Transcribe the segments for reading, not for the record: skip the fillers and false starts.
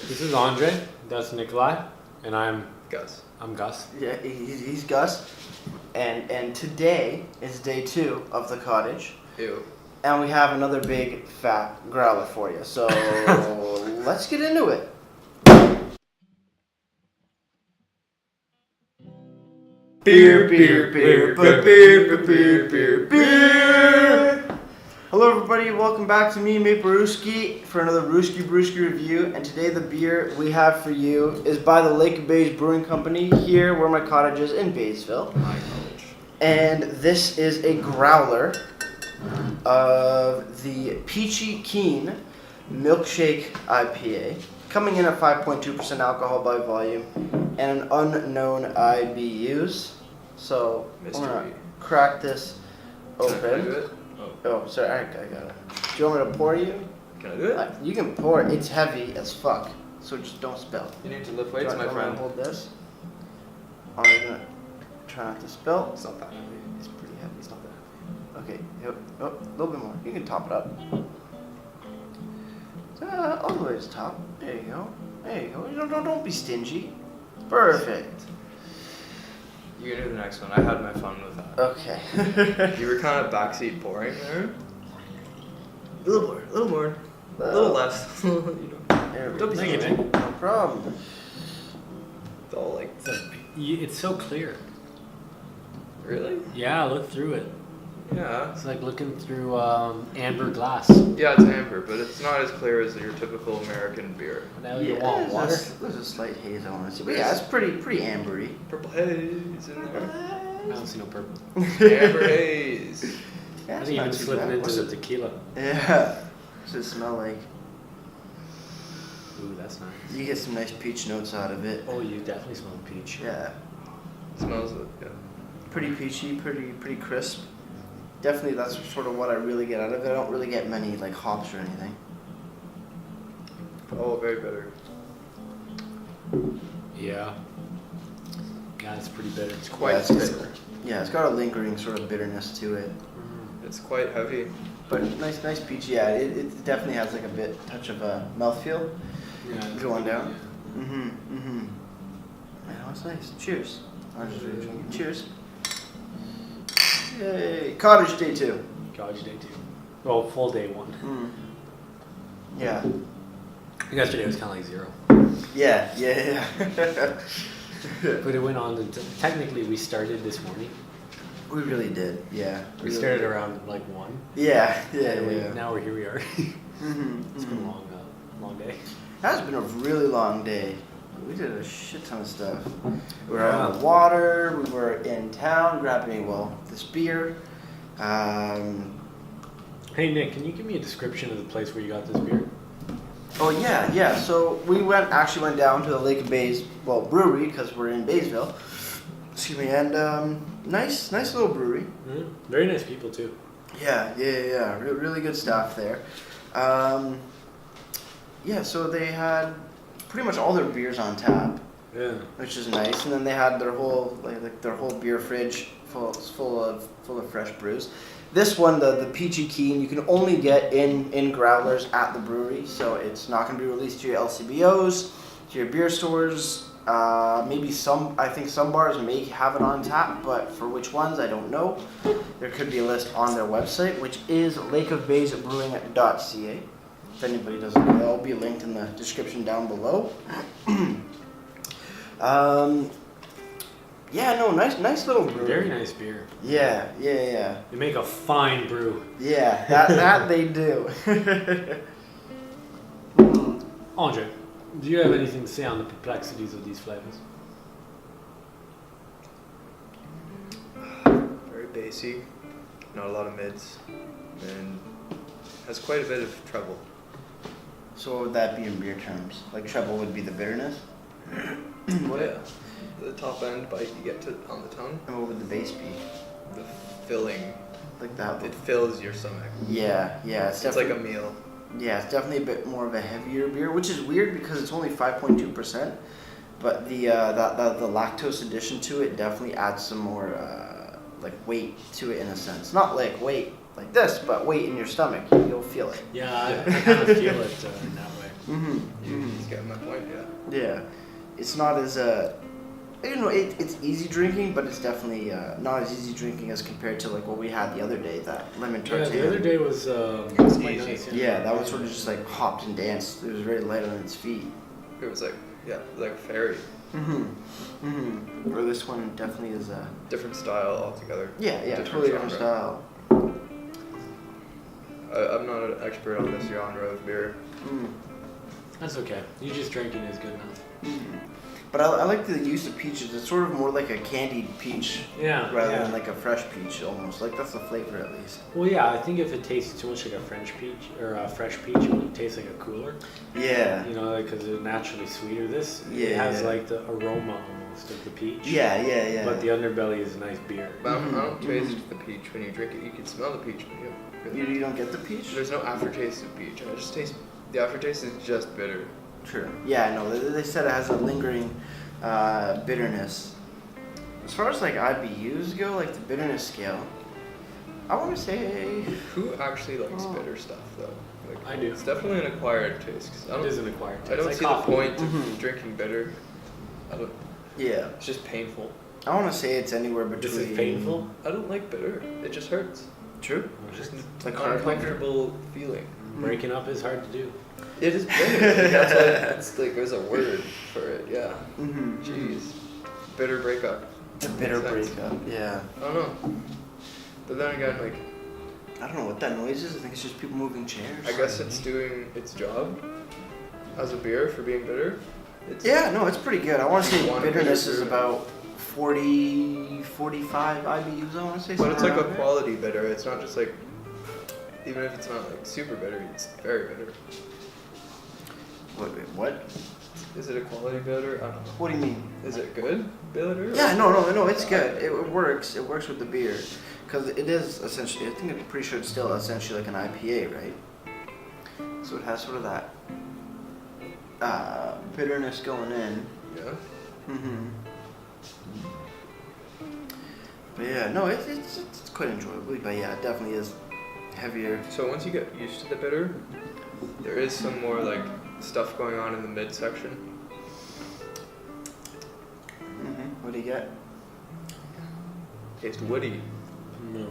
This is Andre, that's Nikolai, and I'm Gus. I'm Gus. Yeah, he's Gus, and today is day 2 of the cottage. Ew. And we have another big fat growler for you. So let's get into it. Beer. Hello everybody, welcome back to me, Maple Brewski, for another Brewski review. And today the beer we have for you is by the Lake of Bays Brewing Company, here where my cottage is in Baysville. My college. And this is a growler of the Peachy Milkshake Ipa, coming in at 5.2% alcohol by volume and an unknown IBUs. So I'm gonna crack this open. Can I do it? Oh, sorry, I got it. Do you want me to pour you? Can I do it? You can pour it. It's heavy as fuck, so just don't spill. You need to lift weights, my friend. Hold this. I'm gonna try not to spill. It's not that heavy. It's pretty heavy. It's not that Okay, a little bit more. You can top it up. All the way to the top. There you go. There you go. Don't be stingy. Perfect. heavy. You can do the next one. I had my fun with that. Okay. You were kind of backseat pouring there. A little more. A little less. You know. There we Don't go. be stingy. No problem. It's all like, It's so clear. really? Yeah, look through it. Yeah. It's like looking through amber glass. Yeah, it's amber, but it's not as clear as your typical American beer. Now you want water? There's a slight haze I want to see. But yeah, it's pretty ambery. Purple haze in there. I don't see no purple. Amber haze. Yeah, I it's think not even too slipping bad. into the tequila. Yeah. What's it smell like? Ooh, that's nice. You get some nice peach notes out of it. Oh, you definitely smell peach. Yeah. Smells it, yeah. Pretty peachy, pretty crisp. Definitely, that's sort of what I really get out of it. I don't really get many like hops or anything. Oh, very bitter. Yeah. Yeah, it's pretty bitter. It's quite it's bitter. Yeah, it's got a lingering sort of bitterness to it. It's quite heavy. But nice peachy. Yeah, it definitely has like a touch of a mouthfeel Yeah. going down. Yeah, it's nice. Cheers. I'm just really drinking. Cheers. Yay! Cottage day 2. College day 2. Well, full day 1. Yeah. Yesterday was kind of like 0. Yeah. But it went on until, technically we started this morning. We really did. Yeah. We started around like 1. Yeah. Now here we are. It's been a long day. That's been a really long day. We did a shit ton of stuff. We were out on the water. We were in town grabbing this beer. Hey Nick, can you give me a description of the place where you got this beer? Oh yeah. So we went down to the Lake of Bays, brewery, because we're in Baysville. Excuse me, and nice little brewery. Very nice people too. Yeah. Really good staff there. Yeah, so they had pretty much all their beers on tap. Yeah. Which is nice, and then they had their whole their whole beer fridge full of fresh brews. This one, the Peachy Keen, you can only get in growlers at the brewery, so it's not going to be released to your LCBOs, to your beer stores. Maybe I think some bars may have it on tap, but for which ones, I don't know. There could be a list on their website, which is lakeofbaysbrewing.ca. If anybody doesn't know, it'll be linked in the description down below. Yeah, no, nice little brew. Very nice beer. Yeah. They make a fine brew. Yeah, that they do. Andre, do you have anything to say on the perplexities of these flavors? Very bassy. Not a lot of mids. And has quite a bit of treble. So what would that be in beer terms? Like treble would be the bitterness? Well, yeah. The top end bite you get to on the tongue. And what would the base be? The filling. Like that? It fills your stomach. Yeah. It's like a meal. Yeah, it's definitely a bit more of a heavier beer, which is weird because it's only 5.2%. But the lactose addition to it definitely adds some more weight to it in a sense. Not like weight like this, but weight in your stomach. You'll feel it. Yeah, I kind of feel it in that way. He's getting my point, yeah. Yeah, it's not as it's easy drinking, but it's definitely not as easy drinking as compared to like what we had the other day, that lemon Yeah, tortilla. the other day was quite easy. nice. Yeah, that one sort of just like hopped and danced. It was very light on its feet. It was like, yeah, like a fairy. Or this one definitely is a Different style altogether. yeah, totally different genre. style. I'm not an expert on this genre of beer. That's okay. You just drinking is good enough. But I like the use of peaches. It's sort of more like a candied peach Yeah. rather yeah. than like a fresh peach almost. Like that's the flavor at least. Well, yeah, I think if it tastes too much like a French peach or a fresh peach, it would taste like a cooler. Yeah. You know, because it's naturally sweeter. This it Yeah, has yeah. like the aroma almost of the peach. Yeah. But the underbelly is a nice beer. But I don't taste the peach when you drink it. You can smell the peach. You don't get the peach? There's no aftertaste of peach. I just taste the aftertaste is just bitter. True. Yeah, I know. They said it has a lingering bitterness. As far as like IBUs go, like the bitterness scale, I want to say. Who actually likes bitter stuff though? Like, I do. It's definitely an acquired taste. 'Cause It is an acquired taste. I don't like see coffee. the point of drinking bitter. I don't. Yeah. It's just painful. I want to say it's anywhere between. This is painful. I don't like bitter. It just hurts. True. Just Like an hard uncomfortable feeling. Breaking up is hard to do. It is bitter. That's why it's like there's a word for it. Yeah. Jeez. Bitter breakup. The bitter Makes sense. breakup. Yeah. I don't know. But then again, like I don't know what that noise is. I think it's just people moving chairs. I guess it's doing its job as a beer for being bitter. It's, Yeah, no, it's pretty good. I want to say You want a bitterness bitter is brew. about 40, 45 IBUs, I want to say. But it's like somewhere a around there. quality bitter. It's not just like even if it's not like super bitter, it's very bitter. Wait, what? Is it a quality bitter? I don't know. What do you mean? Is it good bitter? Yeah, no, it's good. It works. It works with the beer. Because it is essentially, I think I'm pretty sure it's still essentially like an IPA, right? So it has sort of that bitterness going in. Yeah. But yeah, no, it's quite enjoyable. But yeah, it definitely is heavier. So once you get used to the bitter, there is some more like stuff going on in the midsection. What do you get? Tastes woody. No.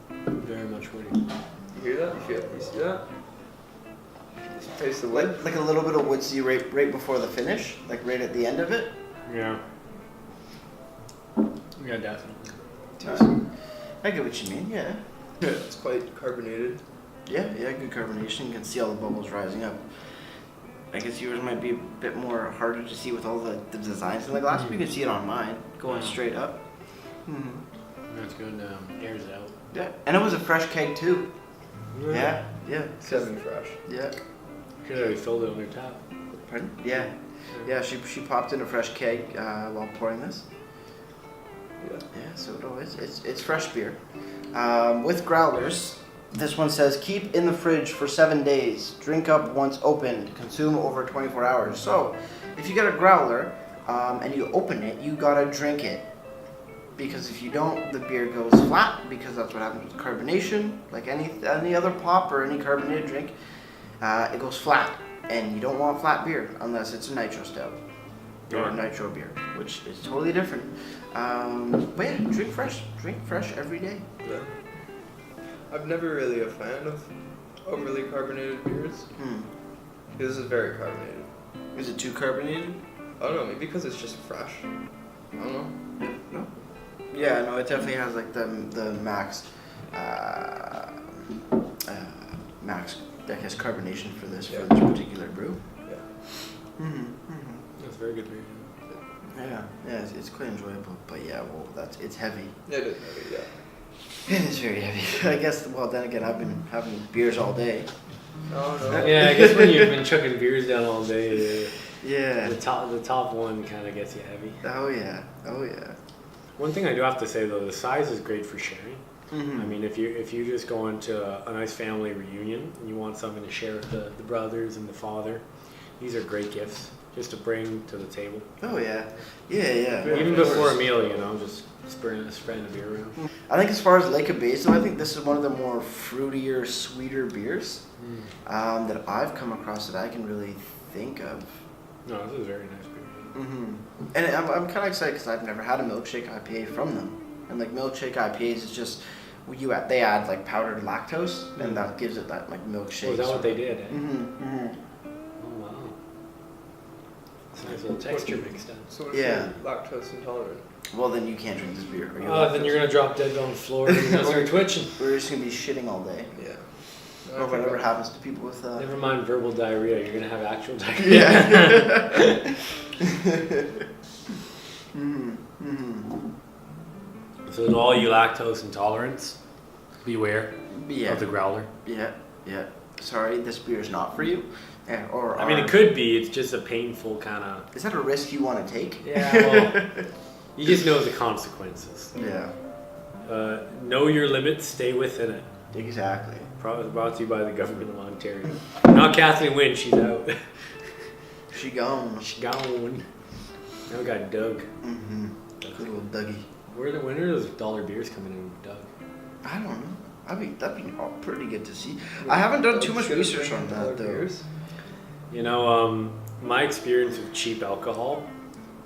Very much woody. You hear that? You see that? Just taste the wood. Like a little bit of woodsy right before the finish, like right at the end of it. Yeah. Yeah, definitely. I get what you mean. Yeah. It's quite carbonated. Yeah, good carbonation. You can see all the bubbles rising up. I guess yours might be a bit more harder to see with all the designs in the glass, but you can see it on mine, going straight up. That's good. Airs it out. Yeah, and it was a fresh keg too. Yeah. Semi-fresh. Yeah. Should have filled it on your tap. Pardon? Yeah. She popped in a fresh keg while pouring this. Yeah, so no, it's fresh beer. With growlers, this one says keep in the fridge for 7 days. Drink up once opened. Consume over 24 hours. So, if you get a growler and you open it, you gotta drink it. Because if you don't, the beer goes flat. Because that's what happens with carbonation. Like any other pop or any carbonated drink, it goes flat. And you don't want flat beer unless it's a nitro stout or a nitro beer, which is totally different. But yeah, drink fresh every day. Yeah. I'm never really a fan of overly carbonated beers. This is very carbonated. Is it too carbonated? I don't know, maybe because it's just fresh. I don't know. No. Yeah, no, it definitely has like the max max I guess carbonation for this particular brew. Yeah. That's very good beer. Yeah, it's quite enjoyable, but yeah, well, it's heavy. It is heavy, yeah. It is very heavy. I guess. Well, then again, I've been having beers all day. Oh no. Yeah, I guess when you've been chugging beers down all day, Yeah. the top one kind of gets you heavy. Oh yeah. One thing I do have to say though, the size is great for sharing. I mean, if you just go into a nice family reunion and you want something to share with the brothers and the father, these are great gifts just to bring to the table. Oh yeah. Yeah. Even before a meal, just spreading the beer around. I think as far as Lake of Basil, I think this is one of the more fruitier, sweeter beers that I've come across that I can really think of. No, this is a very nice beer. And I'm kind of excited because I've never had a milkshake IPA from them. And like milkshake IPAs is just they add like powdered lactose, and that gives it that like milkshake. Oh, is that what they did? Eh? Oh wow. It's a nice little texture mixed in. So what if you're lactose intolerant? Well, then you can't drink this beer. Then you're gonna drop dead on the floor and you're gonna start twitching. We're just gonna be shitting all day. Yeah. Or whatever happens to people with. Never mind verbal diarrhea. You're gonna have actual diarrhea. Yeah. So, in all you lactose intolerants, beware of the growler. Yeah. Sorry, this beer is not for you. Yeah, I mean, it could be. It's just a painful kind of. Is that a risk you want to take? Yeah. Well, you just know the consequences. Yeah. Know your limits. Stay within it. Exactly. Brought to you by the government of Ontario. Not Kathleen Wynne. She's out. She gone. She gone. Now we got Doug. Good little Dougie. When are those dollar beers coming in with Doug? I don't know. That'd be pretty good to see. I haven't done too much research on that though. You know, my experience with cheap alcohol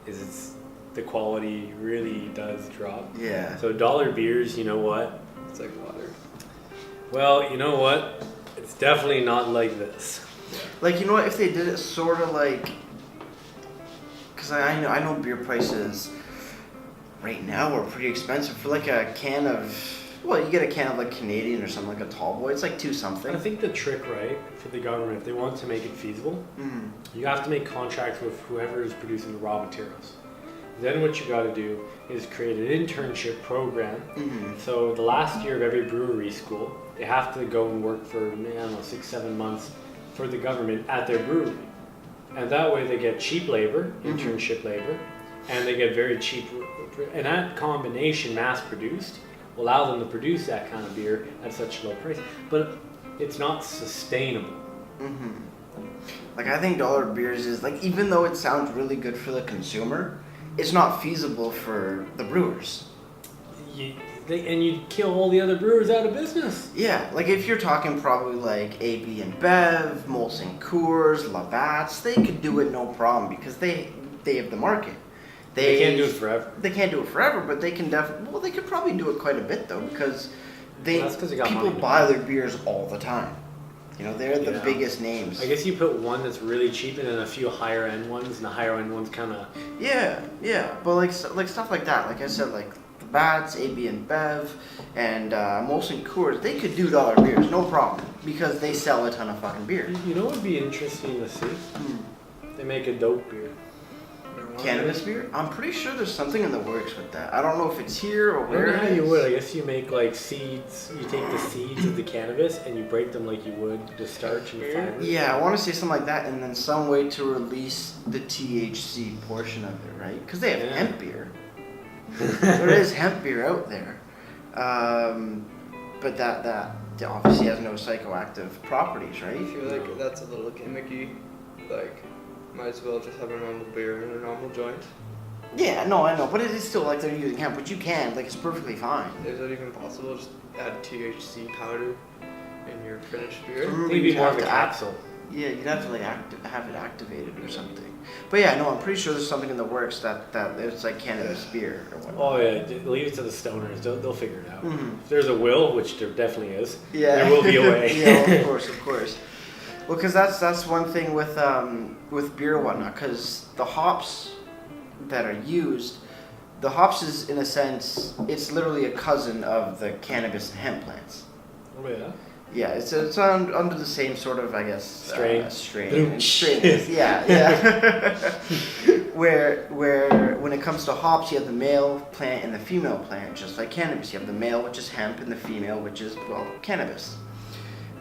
is the quality really does drop. Yeah. So dollar beers, you know what? It's like water. Well, you know what? It's definitely not like this. Like, you know what? If they did it sort of like, because I know beer prices right now are pretty expensive for like a can of. Well, you get a can of like Canadian or something, like a tall boy. It's like $2 something. I think the trick, right, for the government, if they want to make it feasible, you have to make contracts with whoever is producing the raw materials. Then what you got to do is create an internship program. So the last year of every brewery school, they have to go and work for, 6-7 months for the government at their brewery. And that way they get cheap labor, internship labor, and they get very cheap, and that combination mass produced will allow them to produce that kind of beer at such a low price. But it's not sustainable. Like, I think dollar beers is, like, even though it sounds really good for the consumer, it's not feasible for the brewers. And you'd kill all the other brewers out of business. Yeah, like if you're talking probably like AB and Bev, Molson Coors, Labatt's, they could do it no problem because they have the market. They can't do it forever. They can't do it forever, but they can definitely. Well, they could probably do it quite a bit though because that's 'cause they got people money. buy their beers all the time. You know, they're the biggest names. I guess you put one that's really cheap and then a few higher end ones, and the higher end ones kind of. Yeah, but like stuff like that. Like I said, like the Bats, AB and Bev, and Molson Coors, they could do dollar beers, no problem, because they sell a ton of fucking beer. You know what would be interesting to see? They make a dope beer. Cannabis beer? I'm pretty sure there's something in the works with that. I don't know if it's here or where. I don't know how you would. I guess you make like seeds. You take the seeds of the cannabis and you break them like you would the starch and the fiber. Yeah, I want to say something like that, and then some way to release the THC portion of it, right? Because they have hemp beer. There is hemp beer out there, but that obviously has no psychoactive properties, right? I feel like that's a little gimmicky. Like, might as well just have a normal beer in a normal joint. Yeah, no, I know, but it is still like they're using hemp, which you can, like, it's perfectly fine. Is that even possible? Just add THC powder in your finished beer? Maybe more of a capsule. Yeah, you'd have to like have it activated or something. But yeah, no, I'm pretty sure there's something in the works that it's like cannabis beer or whatnot. Oh yeah, leave it to the stoners. They'll figure it out. If there's a will, which there definitely is, yeah, there will be a way. Yeah, of course. Well, because that's one thing with beer and whatnot. Because the hops that are used, the hops is in a sense, it's literally a cousin of the cannabis and hemp plants. Oh yeah. Yeah, it's under the same sort of, I guess, strain. Yeah. where when it comes to hops, you have the male plant and the female plant, just like cannabis. You have the male, which is hemp, and the female, which is, well, cannabis.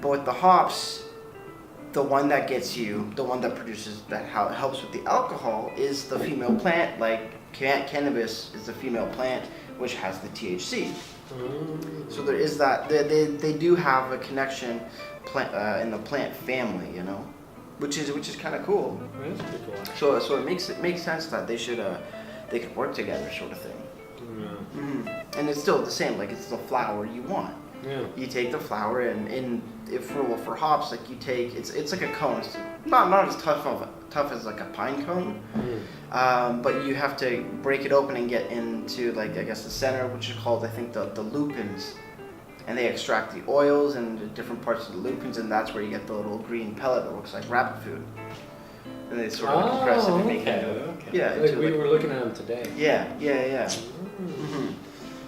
But with the hops, the one that produces, that how it helps with the alcohol is the female plant. Like cannabis is the female plant, which has the THC. So there is that. They do have a connection in the plant family, you know, which is kind of cool. That's pretty cool. So it makes sense that they could work together, sort of thing. Yeah. And it's still the same. Like, it's the flower you want. Yeah. You take the flower and if for hops, like you take it's like a cone. It's not as tough tough as like a pine cone. Mm. But you have to break it open and get into like, I guess, the center, which is called, I think, the lupins. And they extract the oils and the different parts of the lupins, and that's where you get the little green pellet that looks like rabbit food. And they sort of compress it and make it. Okay. Yeah, Like into we like- were looking at them today. Yeah. Mm.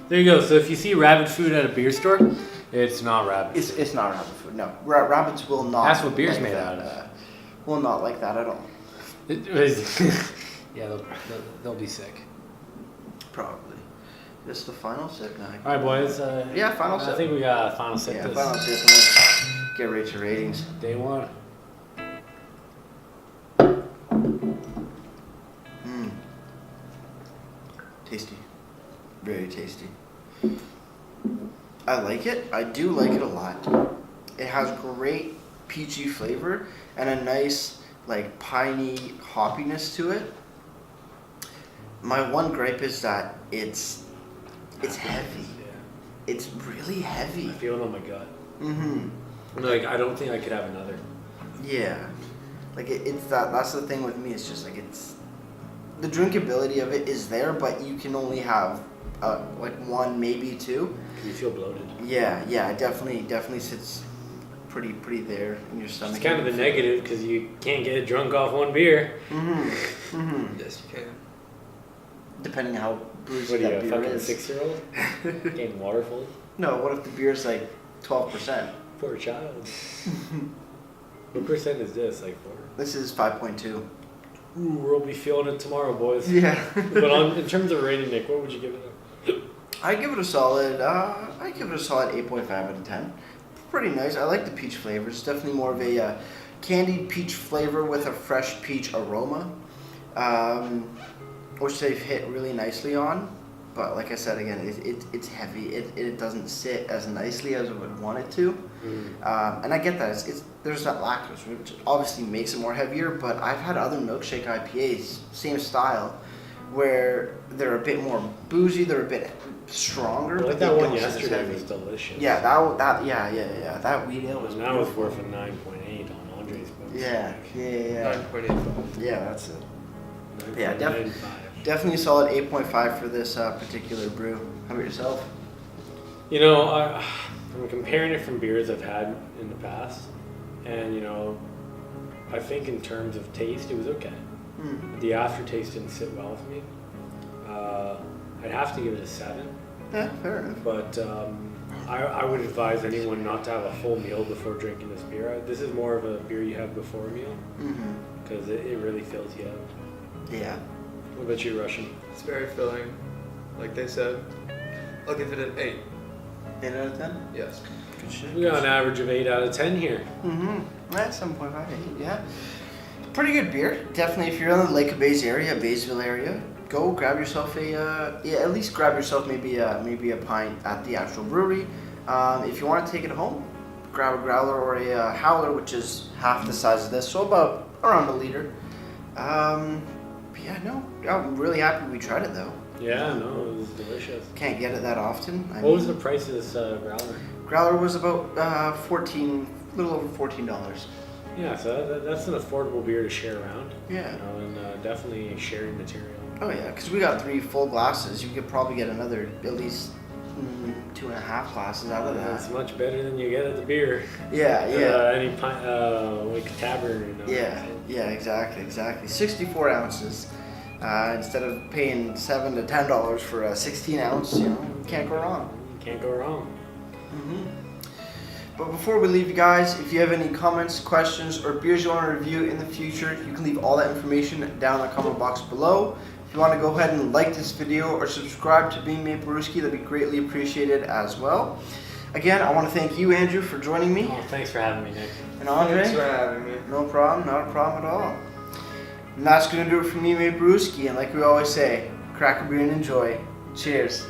There you go. So if you see rabbit food at a beer store, it's not rabbit food. It's not rabbit food. No, rabbits will not. That's what beer's like made that, out of. Will not like that at all. Yeah, they'll be sick. Probably. This the final sip now. All right, boys. Yeah, final I sip. think we got a final sip. Yeah, this final sip. And then get right to ratings. day one. Tasty. Very tasty. I like it. I do like it a lot. It has great peachy flavor and a nice like piney hoppiness to it. My one gripe is that it's heavy. Yeah. It's really heavy. I feel it on my gut. Mm-hmm. Like I don't think I could have another. Yeah. Like it's that's the thing with me. It's just like it's the drinkability of it is there, but you can only have like one, maybe two. You feel bloated. Yeah, it definitely sits pretty there in your stomach. It's kind of the negative because you can't get drunk off one beer. Yes, you can. Depending how boozy What are you, that a beer fucking is. 6-year-old? Getting water full? No, what if the beer's like 12%? Poor child. What percent is this? Like 4? This is 5.2. Ooh, we'll be feeling it tomorrow, boys. Yeah. But in terms of rating, Nick, what would you give it? I give it a solid 8.5 out of 10. Pretty nice. I like the peach flavor. It's definitely more of a candied peach flavor with a fresh peach aroma, which they've hit really nicely on. But like I said again, it's heavy. It doesn't sit as nicely as I would want it to. And I get that. It's there's that lactose, which obviously makes it more heavier. But I've had other milkshake IPAs, same style, where they're a bit more boozy. They're a bit stronger. Like but that they one don't sit as yesterday heavy. was delicious. Yeah, that wheat ale was And that was beautiful. worth a 9.8 on Andre's book. Yeah. 9.85. Yeah, that's it. Yeah, 9.95. Definitely a solid 8.5 for this particular brew. How about yourself? You know, I'm comparing it from beers I've had in the past, and you know, I think in terms of taste, it was okay. The aftertaste didn't sit well with me. I'd have to give it a 7. Yeah, fair enough. But I would advise anyone not to have a full meal before drinking this beer. This is more of a beer you have before a meal because it really fills you out. Yeah. What about you, Russian? It's very filling. Like they said, I'll give it an 8. 8 out of 10? Yes. Good shit. We got an average of 8 out of 10 here. That's 7.5, 8, yeah. Pretty good beer. Definitely, if you're in the Lake of Bays area, Baysville area, go grab yourself at least grab yourself maybe a pint at the actual brewery. If you want to take it home, grab a growler or a howler, which is half the size of this, so about around a liter. Yeah, no, I'm really happy we tried it though. Yeah, no, it was delicious. Can't get it that often. What was the price of this growler? Growler was about a little over $14. Yeah, so that's an affordable beer to share around. Yeah. You know, and definitely sharing material. Oh yeah, because we got 3 full glasses. You could probably get another at least 2.5 glasses out of that. That's much better than you get at the beer. Yeah. Any pint, like a tavern. You know, Yeah, exactly. 64 ounces. Instead of paying $7 to $10 for a 16 ounce, you know, can't go wrong. Can't go wrong. But before we leave you guys, if you have any comments, questions, or beers you want to review in the future, you can leave all that information down in the comment box below. If you want to go ahead and like this video or subscribe to Being Made Brewski, that'd be greatly appreciated as well. Again, I want to thank you, Andrew, for joining me. Oh, thanks for having me, Nick. And Andre. Thanks for having me. No problem, not a problem at all. And that's going to do it for me, Made Brewski. And like we always say, crack a beer and enjoy. Cheers.